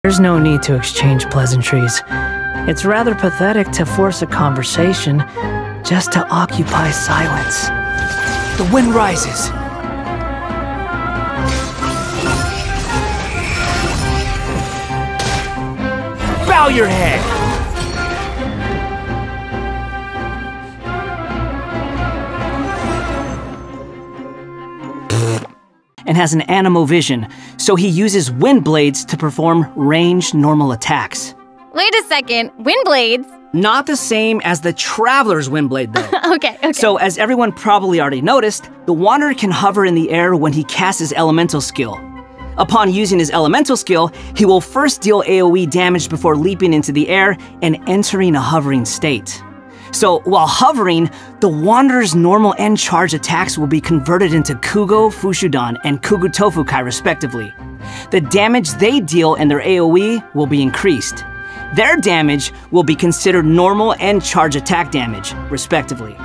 There's no need to exchange pleasantries. It's rather pathetic to force a conversation just to occupy silence. The wind rises. Bow your head! And has an anemo vision, so he uses wind blades to perform ranged normal attacks. Wait a second, wind blades? Not the same as the Traveler's wind blade, though. Okay. So, as everyone probably already noticed, the Wanderer can hover in the air when he casts his elemental skill. Upon using his elemental skill, he will first deal AoE damage before leaping into the air and entering a hovering state. So, while hovering, the Wanderer's normal and charge attacks will be converted into Kugo Fushudan and Kugu Tofukai respectively. The damage they deal and their AoE will be increased. Their damage will be considered normal and charge attack damage, respectively.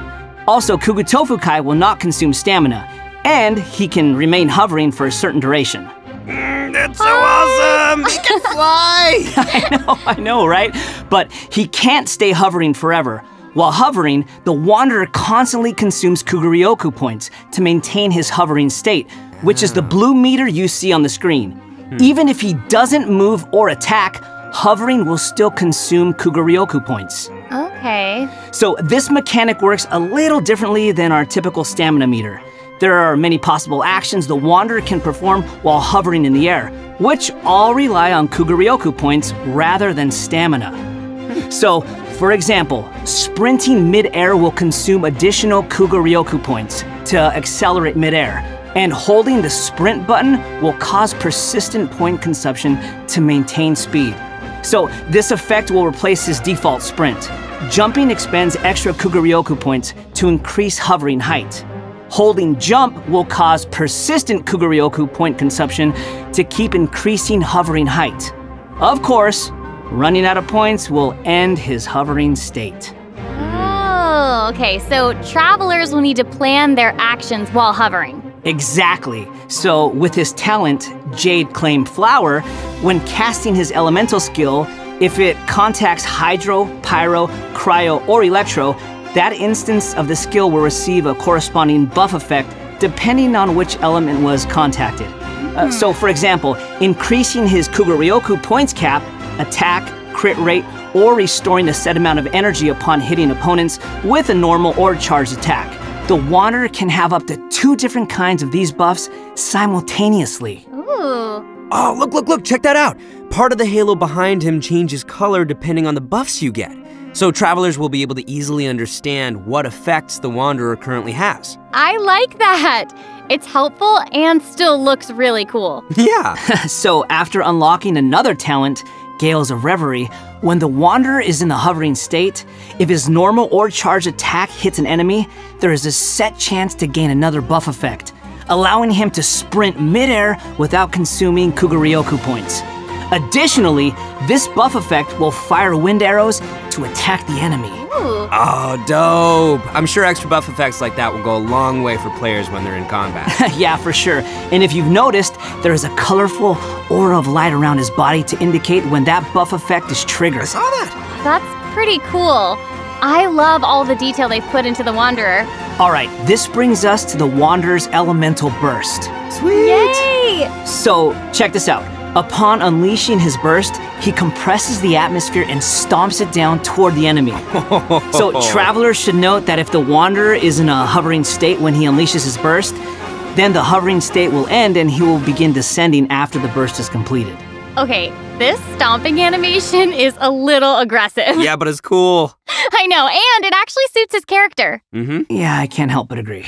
Also, Kugu Tofukai will not consume stamina, and he can remain hovering for a certain duration. That's so awesome! He can fly! I know, right? But he can't stay hovering forever. While hovering, the Wanderer constantly consumes Kuguryoku points to maintain his hovering state, which is the blue meter you see on the screen. Even if he doesn't move or attack, hovering will still consume Kuguryoku points. Okay. So this mechanic works a little differently than our typical stamina meter. There are many possible actions the Wanderer can perform while hovering in the air, which all rely on Kuguryoku points rather than stamina. So, for example, sprinting mid-air will consume additional Kuguryoku points to accelerate mid-air, and holding the sprint button will cause persistent point consumption to maintain speed. So, this effect will replace his default sprint. Jumping expends extra Kuguryoku points to increase hovering height. Holding jump will cause persistent Kuguryoku point consumption to keep increasing hovering height. Of course, running out of points will end his hovering state. Oh, okay, so travelers will need to plan their actions while hovering. Exactly. So with his talent, Jade Claim Flower, when casting his elemental skill, if it contacts Hydro, Pyro, Cryo, or Electro, that instance of the skill will receive a corresponding buff effect depending on which element was contacted. So for example, increasing his Kuguryoku points cap, attack, crit rate, or restoring a set amount of energy upon hitting opponents with a normal or charged attack. The Wanderer can have up to 2 different kinds of these buffs simultaneously. Ooh. Oh, look, check that out. Part of the halo behind him changes color depending on the buffs you get. So travelers will be able to easily understand what effects the Wanderer currently has. I like that. It's helpful and still looks really cool. Yeah. So after unlocking another talent, Gales of Reverie, when the Wanderer is in the hovering state, if his normal or charged attack hits an enemy, there is a set chance to gain another buff effect, allowing him to sprint mid-air without consuming Kuguryoku points. Additionally, this buff effect will fire wind arrows to attack the enemy. Ooh. Oh, dope. I'm sure extra buff effects like that will go a long way for players when they're in combat. Yeah, for sure. And if you've noticed, there is a colorful aura of light around his body to indicate when that buff effect is triggered. I saw that. That's pretty cool. I love all the detail they've put into the Wanderer. All right, this brings us to the Wanderer's Elemental Burst. Sweet. Yay! So, check this out. Upon unleashing his burst, he compresses the atmosphere and stomps it down toward the enemy. So travelers should note that if the Wanderer is in a hovering state when he unleashes his burst, then the hovering state will end and he will begin descending after the burst is completed. Okay, this stomping animation is a little aggressive. Yeah, but it's cool. I know, and it actually suits his character. Mm-hmm. Yeah, I can't help but agree.